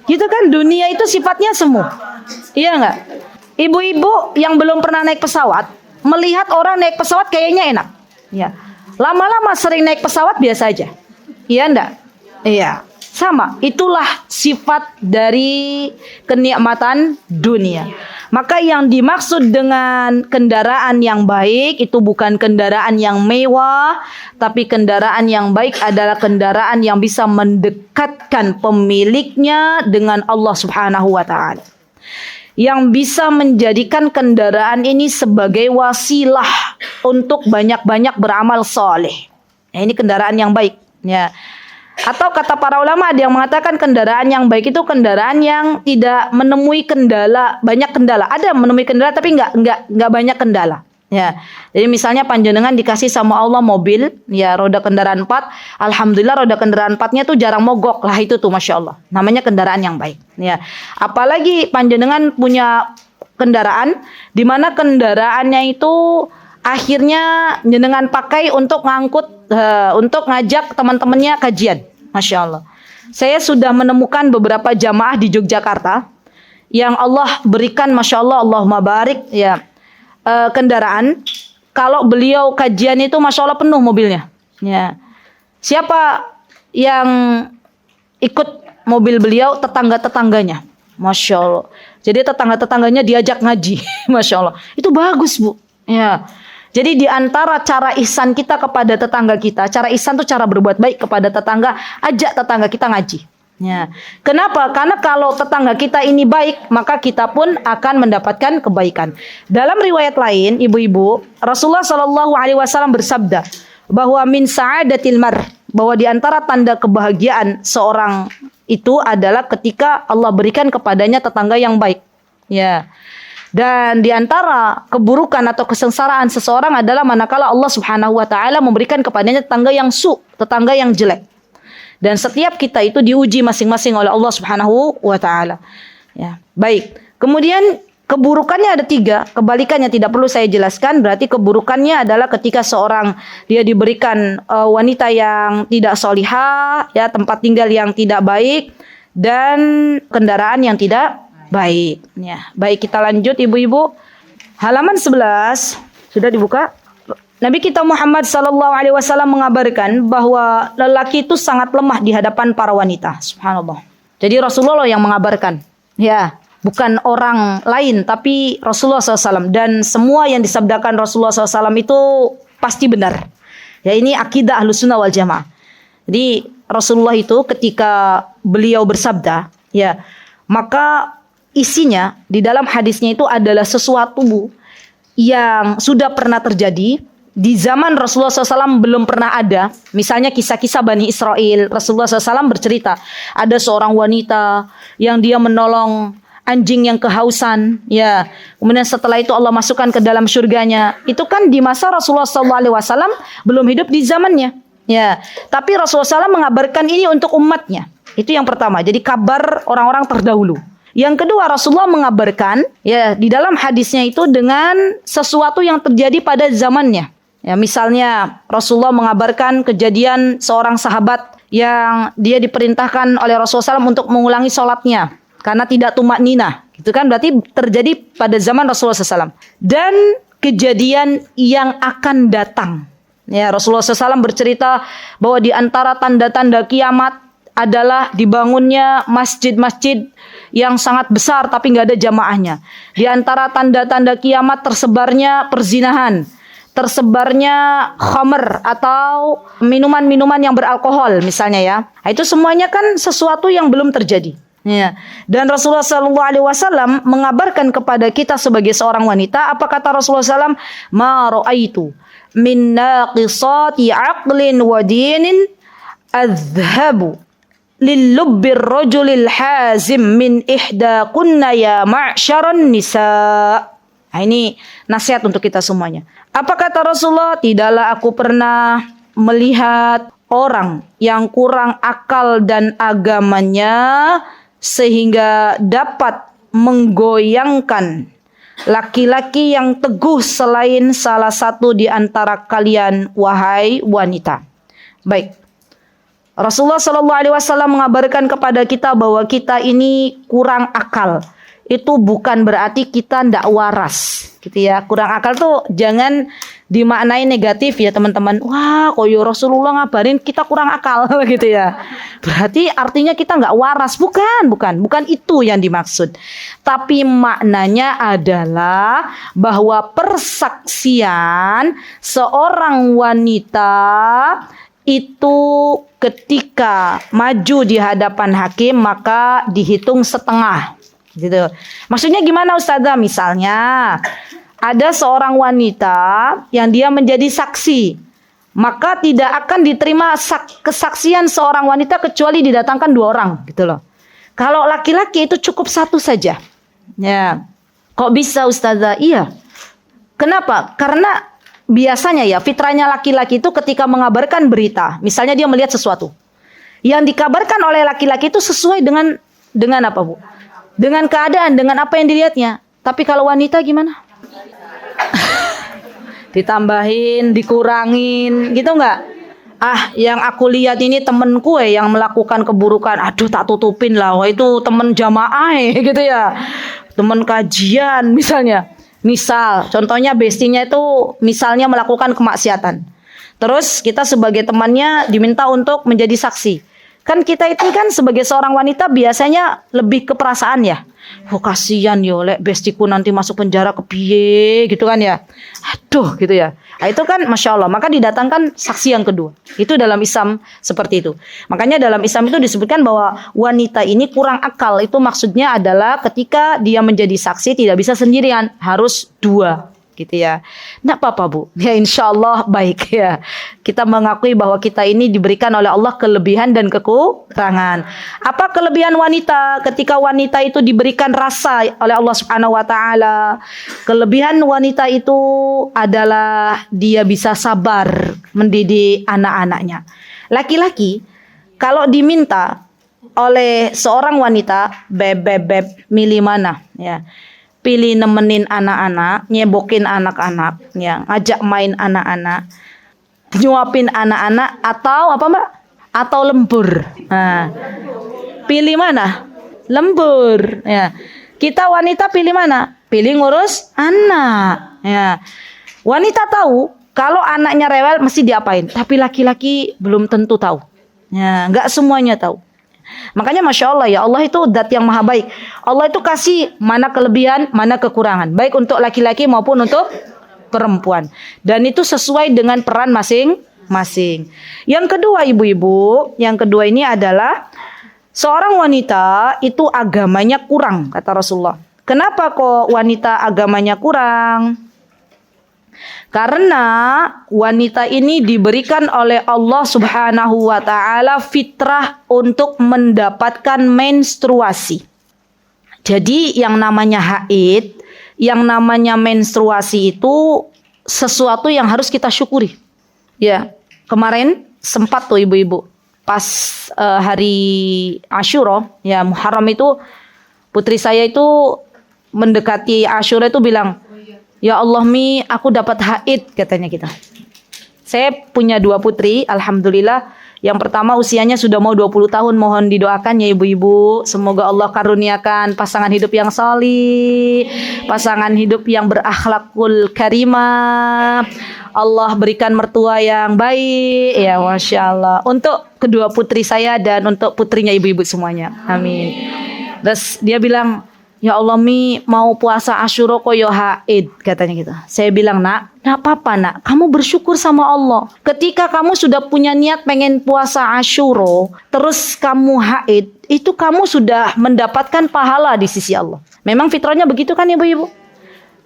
Speaker 3: Gitu kan, dunia itu sifatnya semu. Iya enggak? Ibu-ibu yang belum pernah naik pesawat melihat orang naik pesawat kayaknya enak. Ya. Lama-lama sering naik pesawat biasa aja. Iya enggak? Iya. Sama, itulah sifat dari kenikmatan dunia. Maka yang dimaksud dengan kendaraan yang baik itu bukan kendaraan yang mewah, tapi kendaraan yang baik adalah kendaraan yang bisa mendekatkan pemiliknya dengan Allah Subhanahu wa taala. Yang bisa menjadikan kendaraan ini sebagai wasilah untuk banyak-banyak beramal soleh. Nah, ini kendaraan yang baik ya. Atau kata para ulama ada yang mengatakan kendaraan yang baik itu kendaraan yang tidak menemui kendala, banyak kendala. Ada menemui kendala tapi enggak banyak kendala. Ya. Jadi misalnya panjenengan dikasih sama Allah mobil, ya roda kendaraan 4, alhamdulillah roda kendaraan 4-nya tuh jarang mogok lah, itu tuh Masya Allah. Namanya kendaraan yang baik. Ya. Apalagi panjenengan punya kendaraan di mana kendaraannya itu akhirnya jenengan pakai untuk ngangkut, untuk ngajak teman-temannya kajian. Masya Allah. Saya sudah menemukan beberapa jamaah di Yogyakarta yang Allah berikan, Masya Allah, Allahumma barik ya, kendaraan. Kalau beliau kajian itu Masya Allah penuh mobilnya ya. Siapa yang ikut mobil beliau? Tetangga-tetangganya, Masya Allah. Jadi tetangga-tetangganya diajak ngaji. Masya Allah. Itu bagus Bu ya. Jadi di antara cara ihsan kita kepada tetangga kita, cara ihsan itu cara berbuat baik kepada tetangga, ajak tetangga kita ngaji. Ya. Kenapa? Karena kalau tetangga kita ini baik, maka kita pun akan mendapatkan kebaikan. Dalam riwayat lain, ibu-ibu, Rasulullah Shallallahu Alaihi Wasallam bersabda bahwa min sa'adatil mar, bahwa di antara tanda kebahagiaan seorang itu adalah ketika Allah berikan kepadanya tetangga yang baik. Ya. Dan di antara keburukan atau kesengsaraan seseorang adalah manakala Allah Subhanahu wa taala memberikan kepadanya tetangga yang tetangga yang jelek. Dan setiap kita itu diuji masing-masing oleh Allah Subhanahu wa taala. Ya, baik. Kemudian keburukannya ada 3, kebalikannya tidak perlu saya jelaskan. Berarti keburukannya adalah ketika seorang dia diberikan wanita yang tidak solihah, ya, tempat tinggal yang tidak baik, dan kendaraan yang tidak baik. Ya, baik, kita lanjut ibu-ibu. Halaman 11 sudah dibuka. Nabi kita Muhammad sallallahu alaihi wasallam mengabarkan bahwa lelaki itu sangat lemah di hadapan para wanita. Subhanallah. Jadi Rasulullah yang mengabarkan. Ya, bukan orang lain tapi Rasulullah SAW. Dan semua yang disabdakan Rasulullah SAW itu pasti benar. Ya, ini akidah Ahlussunnah wal Jamaah. Jadi Rasulullah itu ketika beliau bersabda, ya, maka isinya di dalam hadisnya itu adalah sesuatu yang sudah pernah terjadi. Di zaman Rasulullah SAW belum pernah ada. Misalnya kisah-kisah Bani Israel. Rasulullah SAW bercerita. Ada seorang wanita yang dia menolong anjing yang kehausan. Ya. Kemudian setelah itu Allah masukkan ke dalam surganya. Itu kan di masa Rasulullah SAW belum hidup di zamannya. Ya. Tapi Rasulullah SAW mengabarkan ini untuk umatnya. Itu yang pertama. Jadi kabar orang-orang terdahulu. Yang kedua, Rasulullah mengabarkan ya di dalam hadisnya itu dengan sesuatu yang terjadi pada zamannya. Ya, misalnya Rasulullah mengabarkan kejadian seorang sahabat yang dia diperintahkan oleh Rasulullah SAW untuk mengulangi sholatnya karena tidak tumak ninah. Gitu kan, berarti terjadi pada zaman Rasulullah SAW. Dan kejadian yang akan datang. Ya, Rasulullah SAW bercerita bahwa di antara tanda-tanda kiamat adalah dibangunnya masjid-masjid yang sangat besar tapi nggak ada jamaahnya. Di antara tanda-tanda kiamat tersebarnya perzinahan, tersebarnya khamr atau minuman-minuman yang beralkohol misalnya ya. Itu semuanya kan sesuatu yang belum terjadi. Ya. Dan Rasulullah SAW mengabarkan kepada kita sebagai seorang wanita, apa kata Rasulullah SAW? Ma ra'aitu min naqisati aqlin wa dinin adhabu lillubbir rajulil hazim min ihda kunna ya ma'syaran nisa. Nah, ini nasihat untuk kita semuanya. Apa kata Rasulullah? Tidaklah aku pernah melihat orang yang kurang akal dan agamanya sehingga dapat menggoyangkan laki-laki yang teguh selain salah satu di antara kalian, wahai wanita. Baik. Rasulullah SAW mengabarkan kepada kita bahwa kita ini kurang akal. Itu bukan berarti kita tidak waras, gitu ya. Kurang akal tuh jangan dimaknai negatif ya teman-teman. Wah, kok ya Rasulullah ngabarin kita kurang akal, gitu ya. Berarti artinya kita nggak waras, bukan itu yang dimaksud. Tapi maknanya adalah bahwa persaksian seorang wanita itu ketika maju di hadapan hakim maka dihitung setengah. Gitu. Maksudnya gimana Ustazah? Misalnya ada seorang wanita yang dia menjadi saksi, maka tidak akan diterima kesaksian seorang wanita kecuali didatangkan 2 orang, gitu loh. Kalau laki-laki itu cukup 1 saja. Ya. Kok bisa Ustazah? Iya. Kenapa? Karena biasanya ya fitrahnya laki-laki itu ketika mengabarkan berita, misalnya dia melihat sesuatu, yang dikabarkan oleh laki-laki itu sesuai dengan apa, Bu? Dengan keadaan, dengan apa yang dilihatnya. Tapi kalau wanita gimana? Ditambahin, dikurangin, gitu nggak? Ah, yang aku lihat ini temenku yang melakukan keburukan. Aduh, tak tutupin lah. Wah, itu temen jamaah gitu ya. Temen kajian misalnya. Misal, contohnya bestinya itu misalnya melakukan kemaksiatan. Terus kita sebagai temannya diminta untuk menjadi saksi. Kan kita itu kan sebagai seorang wanita biasanya lebih ke perasaan ya. Oh kasihan yo, lek bestiku nanti masuk penjara kepiye gitu kan ya. Aduh gitu ya. Nah, itu kan Masya Allah. Maka didatangkan saksi yang kedua. Itu dalam Islam seperti itu. Makanya dalam Islam itu disebutkan bahwa wanita ini kurang akal. Itu maksudnya adalah ketika dia menjadi saksi tidak bisa sendirian. Harus dua. Gitu ya. Nggak apa-apa Bu. Ya insya Allah baik ya. Kita mengakui bahwa kita ini diberikan oleh Allah kelebihan dan kekurangan. Apa kelebihan wanita? Ketika wanita itu diberikan rasa oleh Allah Subhanahu wa taala. Kelebihan wanita itu adalah dia bisa sabar mendidik anak-anaknya. Laki-laki kalau diminta oleh seorang wanita, beb milih mana ya? Pilih nemenin anak-anak, nyebokin anak-anak, ya, ngajak main anak-anak, nyuapin anak-anak, atau apa Mbak? Atau lembur. Nah, pilih mana? Lembur. Ya. Kita wanita pilih mana? Pilih ngurus anak. Ya. Wanita tahu kalau anaknya rewel mesti diapain, tapi laki-laki belum tentu tahu. Ya, nggak semuanya tahu. Makanya Masya Allah ya, Allah itu zat yang maha baik. Allah itu kasih mana kelebihan, mana kekurangan. Baik untuk laki-laki maupun untuk perempuan. Dan itu sesuai dengan peran masing-masing. Yang kedua ibu-ibu, yang kedua ini adalah seorang wanita itu agamanya kurang, kata Rasulullah. Kenapa kok wanita agamanya kurang? Karena wanita ini diberikan oleh Allah Subhanahu wa taala fitrah untuk mendapatkan menstruasi. Jadi yang namanya haid, yang namanya menstruasi itu sesuatu yang harus kita syukuri. Ya, kemarin sempat tuh ibu-ibu pas hari Asyura, ya Muharram itu putri saya itu mendekati Asyura itu bilang, "Ya Allah Mi, aku dapat haid," katanya kita. Saya punya 2 putri, alhamdulillah. Yang pertama usianya sudah mau 20 tahun, mohon didoakan ya ibu-ibu. Semoga Allah karuniakan pasangan hidup yang salih, pasangan hidup yang berakhlakul karimah. Allah berikan mertua yang baik, ya Masya Allah. Untuk kedua putri saya dan untuk putrinya ibu-ibu semuanya, amin. Terus dia bilang, "Ya Allah Mi, mau puasa Asyura kok yo haid," katanya gitu. Saya bilang, "Nak, enggak apa-apa nak. Kamu bersyukur sama Allah. Ketika kamu sudah punya niat pengen puasa Asyura, terus kamu haid, itu kamu sudah mendapatkan pahala di sisi Allah." Memang fitrahnya begitu kan ibu-ibu?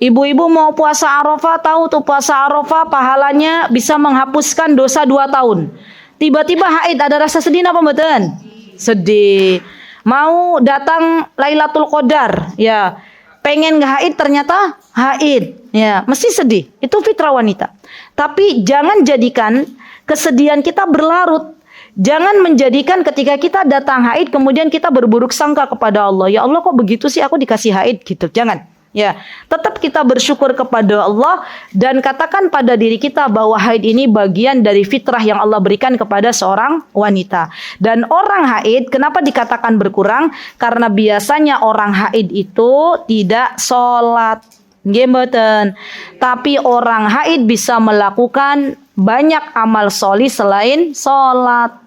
Speaker 3: Ibu-ibu mau puasa Arafah, tahu tuh puasa Arafah pahalanya bisa menghapuskan dosa 2 tahun. Tiba-tiba haid, ada rasa sedih apa mboten? Sedih. Mau datang Lailatul Qadar, ya pengen nggak haid ternyata haid, ya mesti sedih. Itu fitrah wanita. Tapi jangan jadikan kesedihan kita berlarut. Jangan menjadikan ketika kita datang haid kemudian kita berburuk sangka kepada Allah. Ya Allah kok begitu sih aku dikasih haid gitu. Jangan. Ya, tetap kita bersyukur kepada Allah dan katakan pada diri kita bahwa haid ini bagian dari fitrah yang Allah berikan kepada seorang wanita. Dan orang haid kenapa dikatakan berkurang? Karena biasanya orang haid itu tidak sholat. Nggih. Tapi orang haid bisa melakukan banyak amal sholih selain sholat.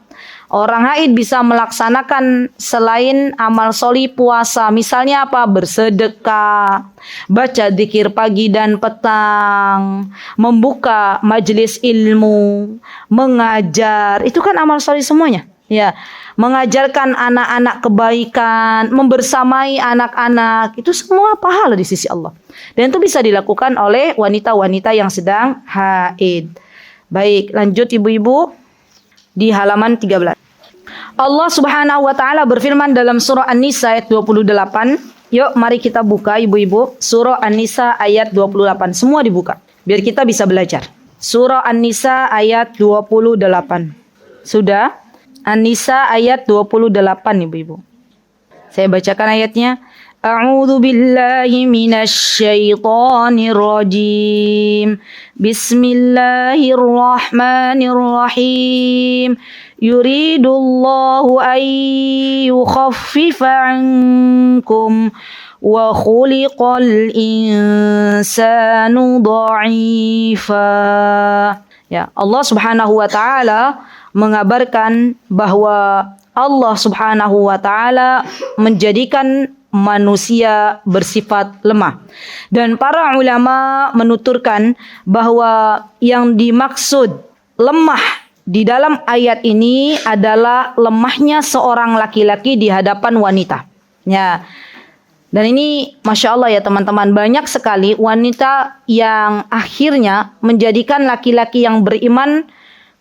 Speaker 3: Orang haid bisa melaksanakan selain amal sholih puasa. Misalnya apa? Bersedekah, baca zikir pagi dan petang, membuka majelis ilmu, mengajar. Itu kan amal sholih semuanya. Ya, mengajarkan anak-anak kebaikan, membersamai anak-anak. Itu semua pahala di sisi Allah. Dan itu bisa dilakukan oleh wanita-wanita yang sedang haid. Baik, lanjut ibu-ibu. Di halaman 13. Allah Subhanahu wa taala berfirman dalam surah An-Nisa ayat 28. Yuk mari kita buka ibu-ibu. Surah An-Nisa ayat 28. Semua dibuka biar kita bisa belajar. Surah An-Nisa ayat 28. Sudah? An-Nisa ayat 28 ibu-ibu. Saya bacakan ayatnya. A'udzu billahi minasyaitonir rajim. Bismillahirrahmanirrahim. Yuridullahu an yukhaffifa 'ankum wa khuliqal insanu dha'ifa. Ya, Allah Subhanahu wa taala mengabarkan bahwa Allah Subhanahu wa taala menjadikan manusia bersifat lemah. Dan para ulama menuturkan bahwa yang dimaksud lemah di dalam ayat ini adalah lemahnya seorang laki-laki di hadapan wanita. Ya. Dan ini Masya Allah ya teman-teman, banyak sekali wanita yang akhirnya menjadikan laki-laki yang beriman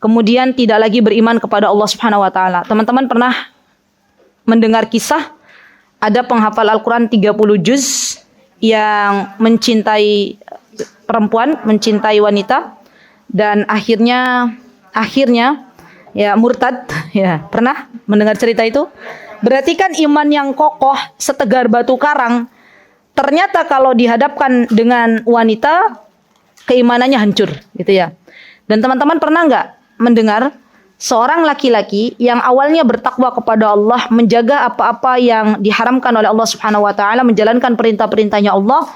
Speaker 3: kemudian tidak lagi beriman kepada Allah Subhanahu wa taala. Teman-teman pernah mendengar kisah ada penghafal Al-Quran 30 juz yang mencintai perempuan, mencintai wanita, dan akhirnya ya murtad. Ya, pernah mendengar cerita itu? Berarti kan iman yang kokoh setegar batu karang, ternyata kalau dihadapkan dengan wanita keimanannya hancur, gitu ya. Dan teman-teman pernah nggak mendengar seorang laki-laki yang awalnya bertakwa kepada Allah, menjaga apa-apa yang diharamkan oleh Allah Subhanahu wa taala, menjalankan perintah-perintahnya Allah,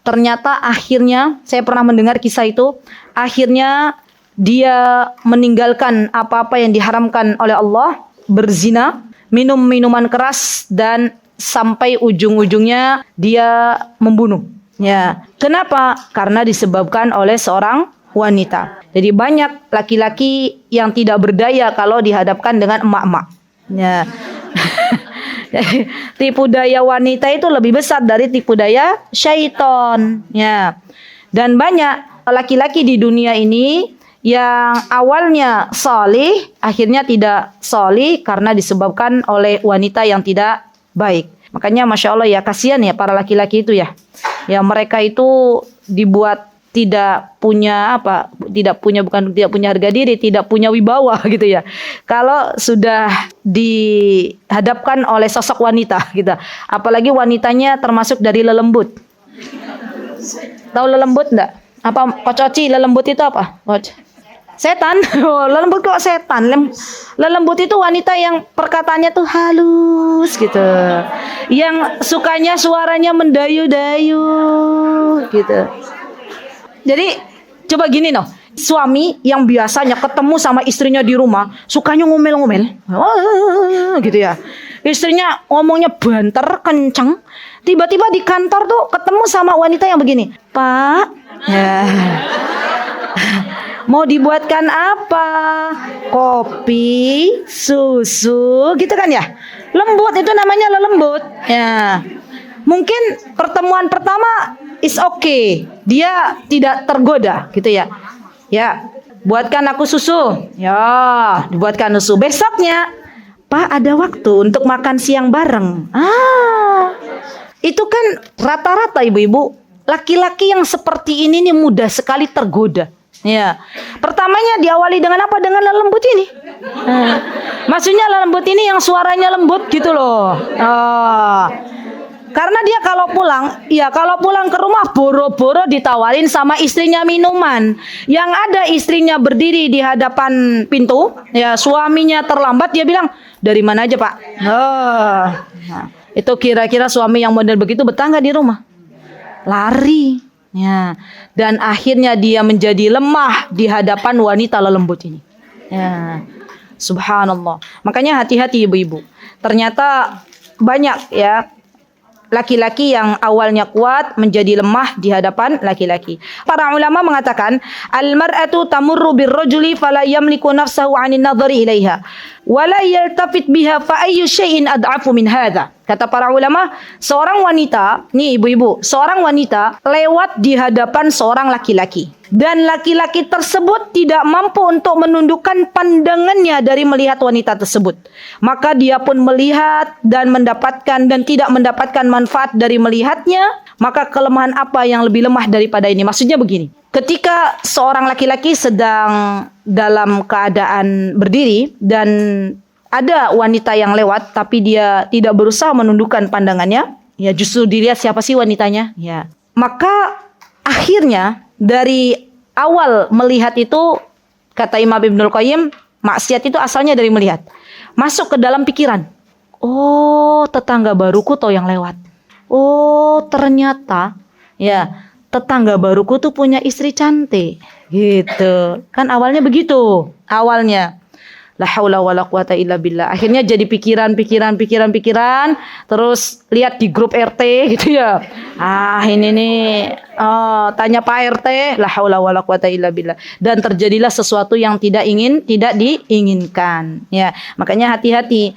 Speaker 3: ternyata akhirnya saya pernah mendengar kisah itu, akhirnya dia meninggalkan apa-apa yang diharamkan oleh Allah, berzina, minum minuman keras, dan sampai ujung-ujungnya dia membunuh. Ya, kenapa? Karena disebabkan oleh seorang wanita. Jadi banyak laki-laki yang tidak berdaya kalau dihadapkan dengan emak-emak. Ya. Tipu daya wanita itu lebih besar dari tipu daya syaitan. Ya. Dan banyak laki-laki di dunia ini yang awalnya salih, akhirnya tidak salih karena disebabkan oleh wanita yang tidak baik. Makanya Masya Allah ya, kasihan ya para laki-laki itu ya. Ya mereka itu dibuat tidak punya harga diri, tidak punya wibawa gitu ya. Kalau sudah dihadapkan oleh sosok wanita gitu. Apalagi wanitanya termasuk dari lelembut. Tahu lelembut enggak? Apa kococi lelembut itu apa? Setan. Oh, lelembut kok setan. Lelembut itu wanita yang perkataannya tuh halus gitu. Yang sukanya suaranya mendayu-dayu gitu. Jadi coba gini noh, suami yang biasanya ketemu sama istrinya di rumah sukanya ngomel-ngomel, gitu ya. Istrinya ngomongnya banter, kenceng. Tiba-tiba di kantor tuh ketemu sama wanita yang begini, Pak, ya. Mau dibuatkan apa? Kopi, susu, gitu kan ya? Lembut itu namanya lembut. Ya. Mungkin pertemuan pertama is okay, dia tidak tergoda gitu ya. Ya, buatkan aku susu. Ya, dibuatkan susu. Besoknya, Pak ada waktu untuk makan siang bareng. Itu kan rata-rata ibu-ibu laki-laki yang seperti ini nih mudah sekali tergoda. Ya, pertamanya diawali dengan apa? Dengan lembut ini. Maksudnya lembut ini yang suaranya lembut gitu loh. Karena dia kalau pulang ke rumah boro-boro ditawarin sama istrinya minuman. Yang ada istrinya berdiri di hadapan pintu, ya suaminya terlambat, dia bilang, "Dari mana aja, Pak?" Nah, itu kira-kira suami yang model begitu betah nggak di rumah? Lari. Ya. Dan akhirnya dia menjadi lemah di hadapan wanita lelembut ini. Ya. Subhanallah. Makanya hati-hati ibu-ibu. Ternyata banyak ya laki-laki yang awalnya kuat menjadi lemah di hadapan laki-laki. Para ulama mengatakan, al-mar'atu tamurru birrajuli fala yamliku nafsahu 'anil nadhari ilaiha wa la yaltafit biha fa ayyu syai'in ad'afu min hadha. Kata para ulama, seorang wanita, nih ibu-ibu, seorang wanita lewat di hadapan seorang laki-laki. Dan laki-laki tersebut tidak mampu untuk menundukkan pandangannya dari melihat wanita tersebut. Maka dia pun melihat dan mendapatkan dan tidak mendapatkan manfaat dari melihatnya. Maka kelemahan apa yang lebih lemah daripada ini? Maksudnya begini. Ketika seorang laki-laki sedang dalam keadaan berdiri dan ada wanita yang lewat tapi dia tidak berusaha menundukkan pandangannya, ya justru dilihat siapa sih wanitanya, ya. Maka akhirnya dari awal melihat itu, kata Imam Ibnul Qayyim, maksiat itu asalnya dari melihat. Masuk ke dalam pikiran. Oh, tetangga baruku toh yang lewat. Oh, ternyata ya tetangga baruku tuh punya istri cantik. Gitu. Kan awalnya begitu. Awalnya. La haula wala quwata illa billah. Akhirnya jadi pikiran, terus lihat di grup RT gitu ya. Ini nih tanya Pak RT, la haula wala quwata illa billah. Dan terjadilah sesuatu yang tidak diinginkan. Ya, makanya hati-hati.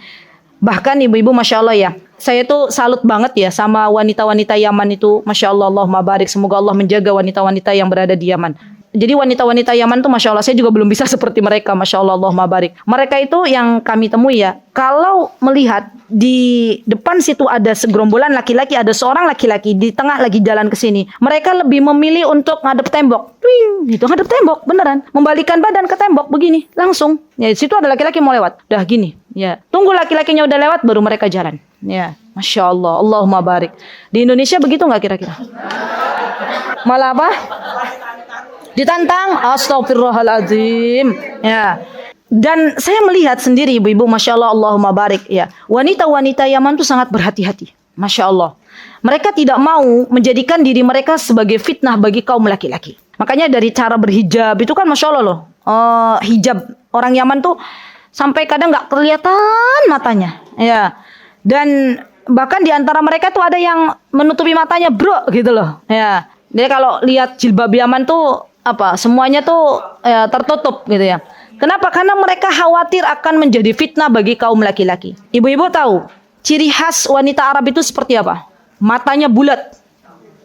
Speaker 3: Bahkan ibu-ibu Masya Allah ya, saya tuh salut banget ya sama wanita-wanita Yaman itu. Masya Allah, Allahumma barik. Semoga Allah menjaga wanita-wanita yang berada di Yaman. Jadi wanita-wanita Yaman tuh Masya Allah, saya juga belum bisa seperti mereka. Masya Allah, Allahumma barik. Mereka itu yang kami temui ya, kalau melihat di depan situ ada segerombolan laki-laki, ada seorang laki-laki di tengah lagi jalan ke sini, mereka lebih memilih untuk ngadep tembok. Itu ngadep tembok beneran, membalikan badan ke tembok begini langsung. Ya di situ ada laki-laki mau lewat, udah gini. Ya tunggu laki-lakinya udah lewat baru mereka jalan. Ya Masya Allah, Allahumma barik. Di Indonesia begitu nggak kira-kira? Malah apa? Ditantang, astagfirullahaladzim. Ya. Dan saya melihat sendiri ibu-ibu, Masya Allah, Allahumma barik. Ya. Wanita-wanita Yaman itu sangat berhati-hati. Masya Allah. Mereka tidak mau menjadikan diri mereka sebagai fitnah bagi kaum laki-laki. Makanya dari cara berhijab itu kan Masya Allah loh. Hijab orang Yaman tuh sampai kadang nggak kelihatan matanya. Ya. Dan bahkan di antara mereka tuh ada yang menutupi matanya bro gitu loh. Ya. Jadi kalau lihat jilbab Yaman tuh semuanya tuh tertutup gitu ya. Kenapa? Karena mereka khawatir akan menjadi fitnah bagi kaum laki-laki. Ibu-ibu tahu ciri khas wanita Arab itu seperti apa? Matanya bulat.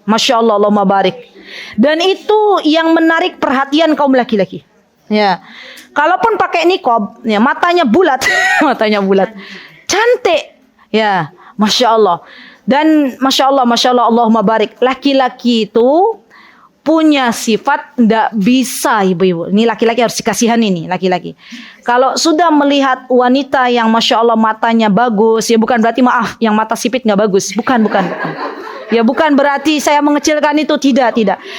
Speaker 3: Masya Allah, Allahumma barik. Dan itu yang menarik perhatian kaum laki-laki. Ya, kalaupun pakai niqab, ya matanya bulat, matanya bulat, cantik. Ya, Masya Allah. Dan Masya Allah, Allahumma barik. Laki-laki itu punya sifat ndak bisa ibu-ibu. Ini laki-laki harus dikasihan ini laki-laki. Kalau sudah melihat wanita yang Masya Allah matanya bagus, ya bukan berarti maaf yang mata sipit nggak bagus. Bukan. Ya bukan berarti saya mengecilkan itu, tidak.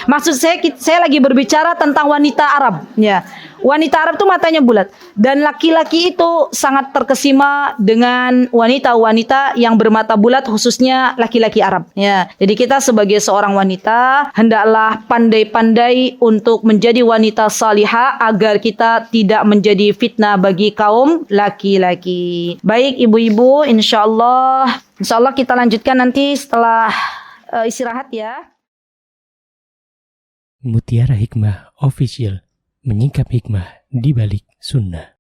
Speaker 3: Maksud saya lagi berbicara tentang wanita Arab. Ya, wanita Arab itu matanya bulat. Dan laki-laki itu sangat terkesima dengan wanita-wanita yang bermata bulat, khususnya laki-laki Arab. Ya, jadi kita sebagai seorang wanita hendaklah pandai-pandai untuk menjadi wanita salihah agar kita tidak menjadi fitnah bagi kaum laki-laki. Baik ibu-ibu, insya Allah kita lanjutkan nanti setelah istirahat ya.
Speaker 1: Mutiara Hikmah Official, menyingkap hikmah di balik sunnah.